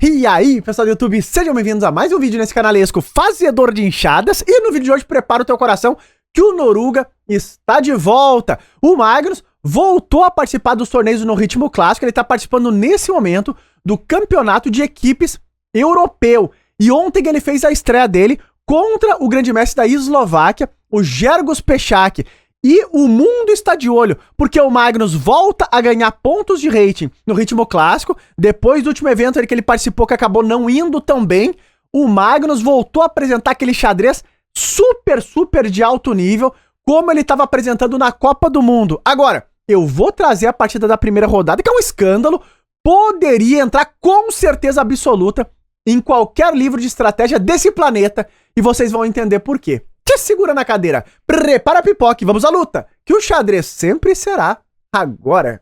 E aí, pessoal do YouTube, sejam bem-vindos a mais um vídeo nesse canalesco fazedor de enxadas. E no vídeo de hoje, prepara o teu coração que o Noruga está de volta. O Magnus voltou a participar dos torneios no ritmo clássico. Ele está participando nesse momento do campeonato de equipes europeu. E ontem ele fez a estreia dele contra o grande mestre da Eslováquia, o Grzegorz Peszak. E o mundo está de olho, porque o Magnus volta a ganhar pontos de rating no ritmo clássico. Depois do último evento que ele participou, que acabou não indo tão bem, o Magnus voltou a apresentar aquele xadrez super de alto nível, como ele estava apresentando na Copa do Mundo. Agora, eu vou trazer a partida da primeira rodada, que é um escândalo, poderia entrar com certeza absoluta em qualquer livro de estratégia desse planeta, e vocês vão entender por quê. Te segura na cadeira, prepara a pipoca e vamos à luta, que o xadrez sempre será agora.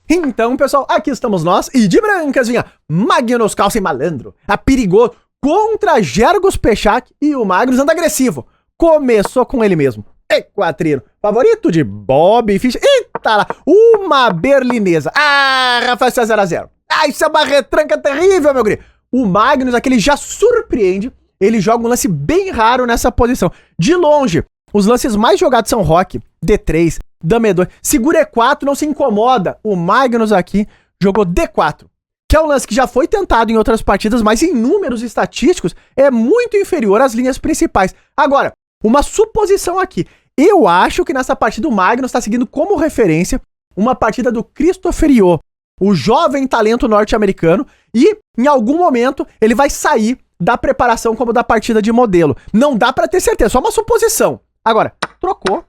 Então, pessoal, aqui estamos nós, e de brancas vinha Magnus Carlsen Malandro, a perigoso, contra Grzegorz Peszak, e o Magnus anda agressivo. Começou com ele mesmo. Equatrino, favorito de Bob Fischer. Eita lá, uma berlinesa. Ah, Rafael 0-0. Ah, isso é uma retranca terrível, meu guri. O Magnus aqui, ele já surpreende. Ele joga um lance bem raro nessa posição. De longe, os lances mais jogados são Roque, D3, Dama E2. Segura E4, não se incomoda. O Magnus aqui jogou D4, que é um lance que já foi tentado em outras partidas, mas em números estatísticos é muito inferior às linhas principais. Agora, uma suposição aqui. Eu acho que nessa partida o Magnus está seguindo como referência uma partida do Christopher Io, o jovem talento norte-americano, e em algum momento ele vai sair da preparação como da partida de modelo. Não dá pra ter certeza, só uma suposição. Agora, trocou.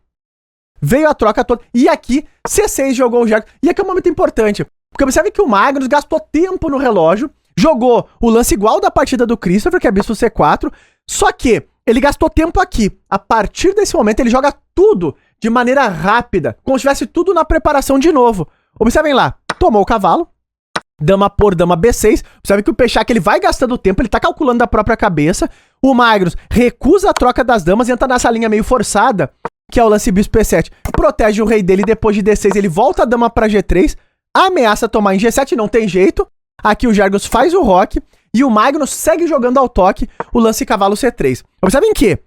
Veio a troca toda. E aqui, C6 jogou o Grzegorz. E aqui é um momento importante. Porque observe que o Magnus gastou tempo no relógio. Jogou o lance igual da partida do Christopher, que é bispo C4. Só que ele gastou tempo aqui. A partir desse momento, ele joga tudo de maneira rápida. Como se tivesse tudo na preparação de novo. Observem lá. Tomou o cavalo. Dama por dama B6, sabe que o Peszak ele vai gastando tempo, ele tá calculando da própria cabeça. O Magnus recusa a troca das damas, entra nessa linha meio forçada, que é o lance bispo E7. Protege o rei dele, depois de D6 ele volta a dama pra G3, ameaça tomar em G7, não tem jeito. Aqui o Grzegorz faz o roque e o Magnus segue jogando ao toque o lance cavalo C3. Observem que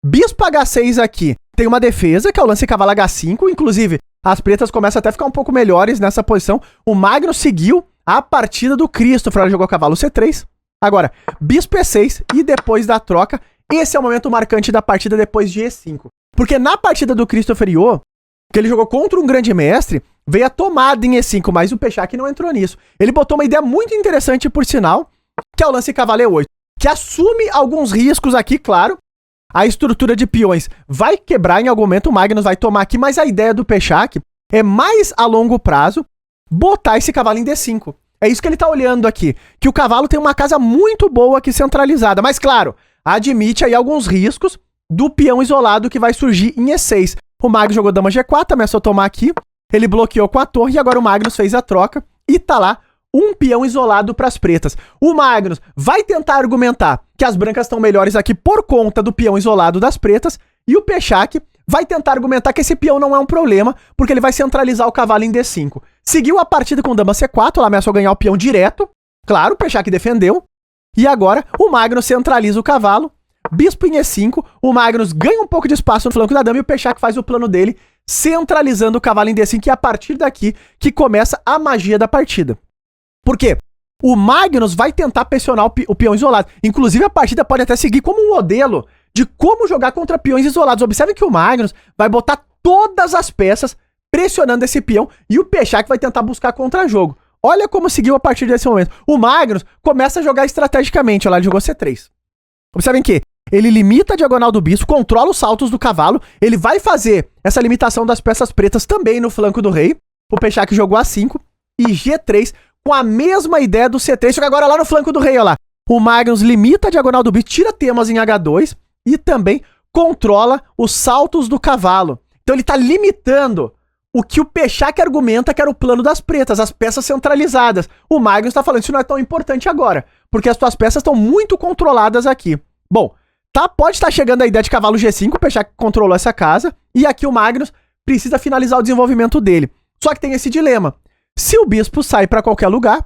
bispo H6 aqui tem uma defesa, que é o lance cavalo H5, inclusive as pretas começam até a ficar um pouco melhores nessa posição. O Magnus seguiu a partida do Christopher, ela jogou cavalo C3. Agora, bispo E6 e depois da troca, esse é o momento marcante da partida depois de E5. Porque na partida do Christopher Io, que ele jogou contra um grande mestre, veio a tomada em E5, mas o Peszak não entrou nisso. Ele botou uma ideia muito interessante, por sinal, que é o lance cavalo E8, que assume alguns riscos aqui, claro. A estrutura de peões vai quebrar em algum momento, o Magnus vai tomar aqui, mas a ideia do Peszak é mais a longo prazo botar esse cavalo em D5. É isso que ele tá olhando aqui, que o cavalo tem uma casa muito boa aqui centralizada, mas claro, admite aí alguns riscos do peão isolado que vai surgir em E6. O Magnus jogou dama G4, ameaçou tomar aqui, ele bloqueou com a torre e agora o Magnus fez a troca e tá lá um peão isolado para as pretas. O Magnus vai tentar argumentar que as brancas estão melhores aqui por conta do peão isolado das pretas e o Peszak vai tentar argumentar que esse peão não é um problema, porque ele vai centralizar o cavalo em D5. Seguiu a partida com dama C4, ela ameaçou ganhar o peão direto. Claro, o Peszak defendeu. E agora, o Magnus centraliza o cavalo. Bispo em E5, o Magnus ganha um pouco de espaço no flanco da dama e o Peszak faz o plano dele, centralizando o cavalo em D5, e é a partir daqui que começa a magia da partida. Por quê? O Magnus vai tentar pressionar o peão isolado. Inclusive, a partida pode até seguir como um modelo de como jogar contra peões isolados. Observe que o Magnus vai botar todas as peças pressionando esse peão e o Peszak vai tentar buscar contra-jogo. Olha como seguiu a partir desse momento. O Magnus começa a jogar estrategicamente. Olha lá, ele jogou C3. Observem que ele limita a diagonal do bispo, controla os saltos do cavalo. Ele vai fazer essa limitação das peças pretas também no flanco do rei. O Peszak jogou A5 e G3 com a mesma ideia do C3, só que agora lá no flanco do rei, olha lá. O Magnus limita a diagonal do bispo, tira temas em H2 e também controla os saltos do cavalo. Então ele tá limitando o que o Peszak argumenta que era o plano das pretas, as peças centralizadas. O Magnus tá falando, isso não é tão importante agora, porque as tuas peças estão muito controladas aqui. Bom, pode estar chegando a ideia de cavalo G5, o Peszak controlou essa casa, e aqui o Magnus precisa finalizar o desenvolvimento dele. Só que tem esse dilema. Se o bispo sai para qualquer lugar,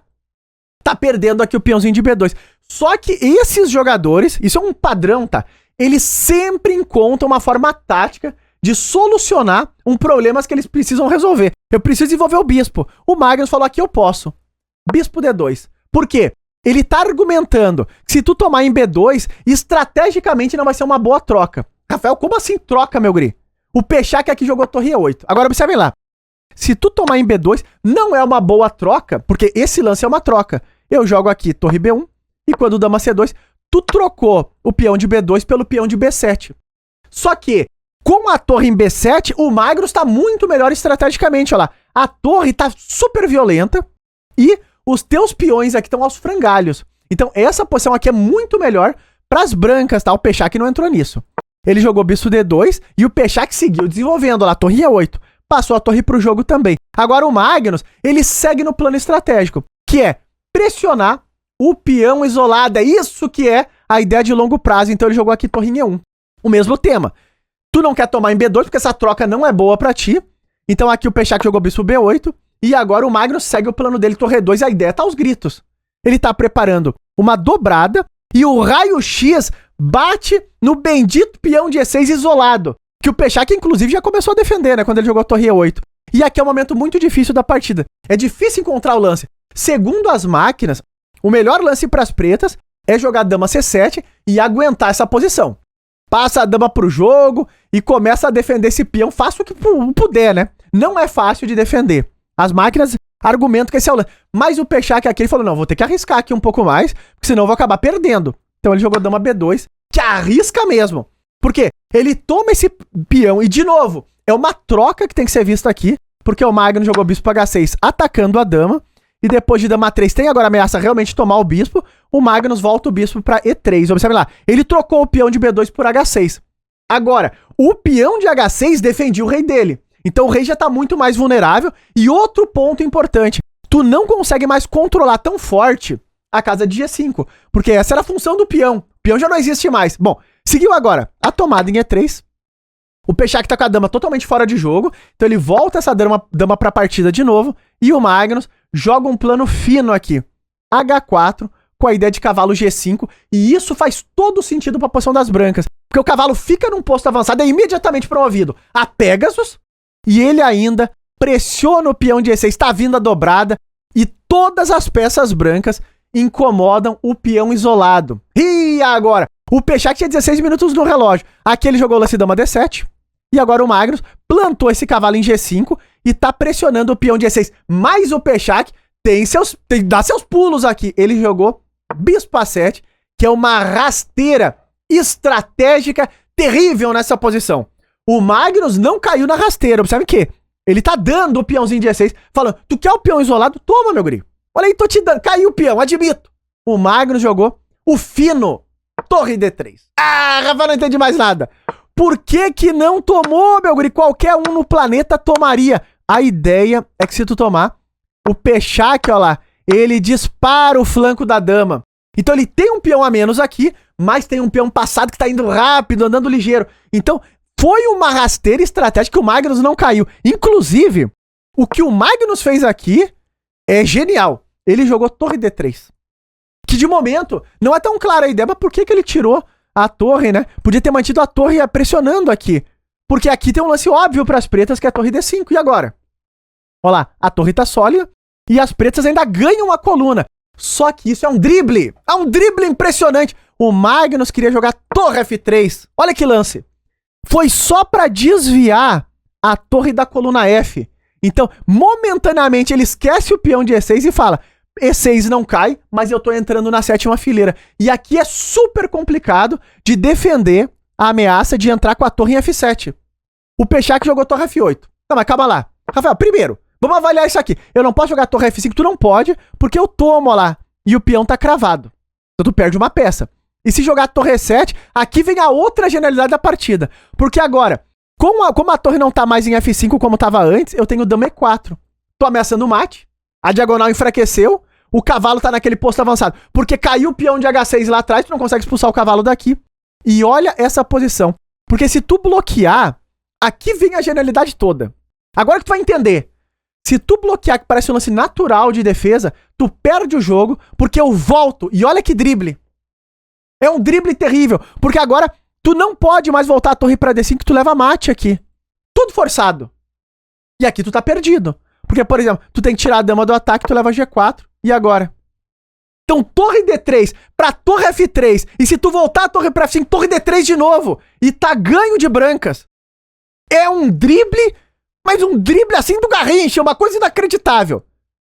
tá perdendo aqui o peãozinho de B2. Só que esses jogadores, isso é um padrão, tá? Eles sempre encontram uma forma tática de solucionar um problema que eles precisam resolver. Eu preciso desenvolver o bispo. O Magnus falou aqui, eu posso. Bispo D2. Por quê? Ele tá argumentando que se tu tomar em B2, estrategicamente não vai ser uma boa troca. Rafael, como assim troca, meu guri? O Pechak aqui jogou torre E8. Agora observem lá. Se tu tomar em B2, não é uma boa troca, porque esse lance é uma troca. Eu jogo aqui torre B1, e quando o dama C2, tu trocou o peão de B2 pelo peão de B7. Só que, com a torre em B7, o Magnus tá muito melhor estrategicamente, olha lá. A torre tá super violenta e os teus peões aqui estão aos frangalhos. Então essa posição aqui é muito melhor pras brancas, tá? O Pechak não entrou nisso. Ele jogou bispo D2 e o Pechak seguiu desenvolvendo lá, a torre E8. Passou a torre pro jogo também. Agora o Magnus, ele segue no plano estratégico, que é pressionar o peão isolado. É isso que é a ideia de longo prazo. Então ele jogou aqui torre em E1. O mesmo tema. Tu não quer tomar em B2 porque essa troca não é boa pra ti. Então aqui o Pechak jogou bispo B8. E agora o Magnus segue o plano dele, torre E2. A ideia tá aos gritos. Ele tá preparando uma dobrada e o raio-x bate no bendito peão de E6 isolado. Que o Pechak, inclusive, já começou a defender, né? Quando ele jogou a torre E8. E aqui é um momento muito difícil da partida. É difícil encontrar o lance. Segundo as máquinas, o melhor lance para as pretas é jogar dama C7 e aguentar essa posição. Passa a dama pro jogo e começa a defender esse peão. Faça o que puder, né? Não é fácil de defender. As máquinas argumentam que esse é o lance. Mas o Pechak aqui, ele falou, não, vou ter que arriscar aqui um pouco mais, porque senão eu vou acabar perdendo. Então ele jogou dama B2, que arrisca mesmo. Por quê? Ele toma esse peão e, de novo, é uma troca que tem que ser vista aqui, porque o Magnus jogou bispo H6 atacando a dama, e depois de dama 3 tem agora a ameaça realmente tomar o bispo, o Magnus volta o bispo para E3. Observe lá, ele trocou o peão de B2 por H6. Agora, o peão de H6 defendia o rei dele, então o rei já tá muito mais vulnerável, e outro ponto importante, tu não consegue mais controlar tão forte a casa de G5, porque essa era a função do peão. O peão já não existe mais. Bom, seguiu agora a tomada em E3. O Pechak tá com a dama totalmente fora de jogo, então ele volta essa dama pra partida de novo, e o Magnus joga um plano fino aqui. H4, com a ideia de cavalo G5, e isso faz todo sentido pra posição das brancas, porque o cavalo fica num posto avançado, é imediatamente promovido a Pegasus, e ele ainda pressiona o peão de E6, tá vindo a dobrada, e todas as peças brancas incomodam o peão isolado. E agora? O Pechak tinha 16 minutos no relógio. Aqui ele jogou o lance dama D7. E agora o Magnus plantou esse cavalo em G5 e tá pressionando o peão de E6. Mas o Pechak dá seus pulos aqui. Ele jogou bispo A7, que é uma rasteira estratégica terrível nessa posição. O Magnus não caiu na rasteira. Observe que ele tá dando o peãozinho de E6, falando, tu quer o peão isolado? Toma, meu guri. Olha aí, tô te dando. Caiu o peão, admito. O Magnus jogou o fino torre D3. Ah, Rafa, não entendi mais nada. Por que que não tomou, meu guri? Qualquer um no planeta tomaria. A ideia é que se tu tomar, o Pechak, ó lá, ele dispara o flanco da dama. Então ele tem um peão a menos aqui, mas tem um peão passado que tá indo rápido, andando ligeiro. Então foi uma rasteira estratégica que o Magnus não caiu. Inclusive, o que o Magnus fez aqui é genial. Ele jogou torre D3. Que de momento não é tão clara a ideia, mas por que que ele tirou a torre, né? Podia ter mantido a torre pressionando aqui. Porque aqui tem um lance óbvio para as pretas, que é a torre D5. E agora? Olha lá, a torre tá sólida e as pretas ainda ganham a coluna. Só que isso é um drible. É um drible impressionante. O Magnus queria jogar torre F3. Olha que lance. Foi só para desviar a torre da coluna F. Então, momentaneamente, ele esquece o peão de E6 e fala... E6 não cai, mas eu tô entrando na 7ª fileira. E aqui é super complicado de defender a ameaça de entrar com a torre em F7. O Pechak jogou torre F8. Não, mas calma lá. Rafael, primeiro, vamos avaliar isso aqui. Eu não posso jogar torre F5, tu não pode, porque eu tomo lá. E o peão tá cravado. Então tu perde uma peça. E se jogar torre E7, aqui vem a outra genialidade da partida. Porque agora, como a torre não tá mais em F5 como tava antes, eu tenho dama E4. Tô ameaçando o mate. A diagonal enfraqueceu. O cavalo tá naquele posto avançado. Porque caiu o peão de H6 lá atrás, tu não consegue expulsar o cavalo daqui. E olha essa posição. Porque se tu bloquear, aqui vem a genialidade toda. Agora que tu vai entender. Se tu bloquear, que parece um lance natural de defesa, tu perde o jogo, porque eu volto. E olha que drible. É um drible terrível, porque agora tu não pode mais voltar a torre pra D5, que tu leva mate aqui. Tudo forçado. E aqui tu tá perdido. Porque, por exemplo, tu tem que tirar a dama do ataque, tu leva G4. E agora? Então, torre D3 pra torre F3. E se tu voltar a torre pra F5, torre D3 de novo. E tá ganho de brancas. É um drible, mas um drible assim do Garrincha. Uma coisa inacreditável.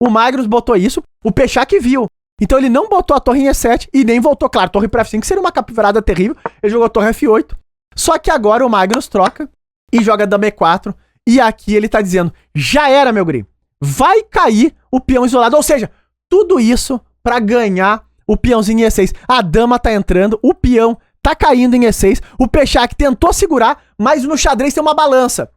O Magnus botou isso, o Pechak viu. Então ele não botou a torre em E7 e nem voltou, claro, torre pra F5, seria uma capivarada terrível. Ele jogou a torre F8. Só que agora o Magnus troca e joga dama E4. E aqui ele tá dizendo, já era, meu guri. Vai cair o peão isolado. Ou seja, tudo isso pra ganhar o peãozinho em E6. A dama tá entrando, o peão tá caindo em E6. O Pechak tentou segurar, mas no xadrez tem uma balança.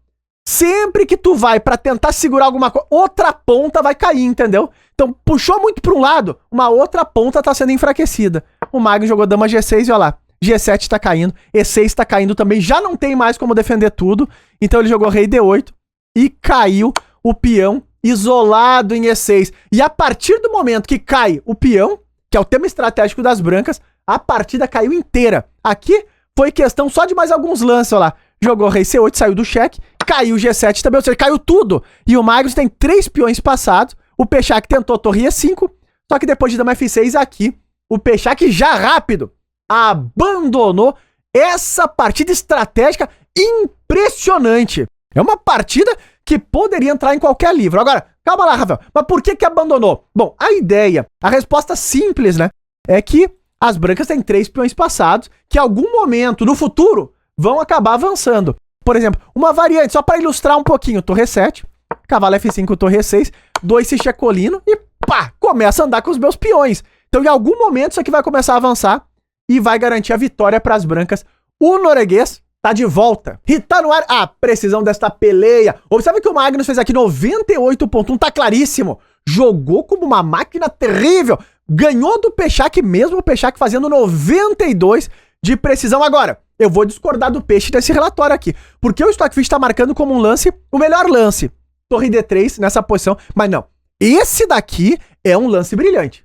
Sempre que tu vai pra tentar segurar alguma coisa, outra ponta vai cair, entendeu? Então, puxou muito pra um lado, uma outra ponta tá sendo enfraquecida. O Magnus jogou dama G6 e olha lá, G7 tá caindo, E6 tá caindo também, já não tem mais como defender tudo. Então ele jogou rei D8 e caiu o peão isolado em E6. E a partir do momento que cai o peão, que é o tema estratégico das brancas, a partida caiu inteira. Aqui foi questão só de mais alguns lances, olha lá. Jogou rei C8, saiu do cheque, caiu G7 também, ou seja, caiu tudo. E o Magnus tem 3 peões passados, o Pechak tentou torre E5, só que depois de dama F6 aqui, o Pechak já rápido abandonou essa partida estratégica impressionante. É uma partida que poderia entrar em qualquer livro. Agora, calma lá, Rafael, mas por que abandonou? Bom, a ideia, a resposta simples, né, é que as brancas têm 3 peões passados, que em algum momento, no futuro, vão acabar avançando. Por exemplo, uma variante, só para ilustrar um pouquinho, torre E7, cavalo F5, torre E6, 2 se checolino e pá, começa a andar com os meus peões. Então, em algum momento, isso aqui vai começar a avançar e vai garantir a vitória para as brancas. O norueguês tá de volta. E tá no ar a precisão desta peleia. Observe que o Magnus fez aqui 98.1, tá claríssimo. Jogou como uma máquina terrível. Ganhou do Pechak, mesmo o Pechak fazendo 92 de precisão. Agora, eu vou discordar do Peixe desse relatório aqui, porque o Stockfish tá marcando como um lance, o melhor lance. Torre D3 nessa posição, mas não. Esse daqui é um lance brilhante.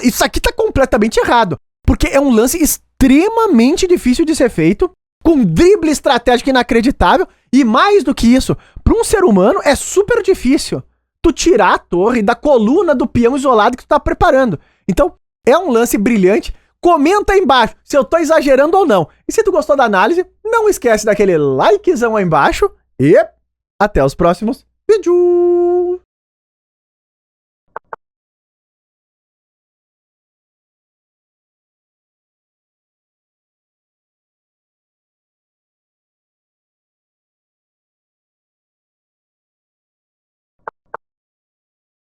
Isso aqui tá completamente errado, porque é um lance extremamente difícil de ser feito, com drible estratégico inacreditável, e mais do que isso, para um ser humano é super difícil tu tirar a torre da coluna do peão isolado que tu tá preparando. Então, é um lance brilhante. Comenta aí embaixo se eu tô exagerando ou não. E se tu gostou da análise, não esquece daquele likezão aí embaixo e até os próximos vídeos.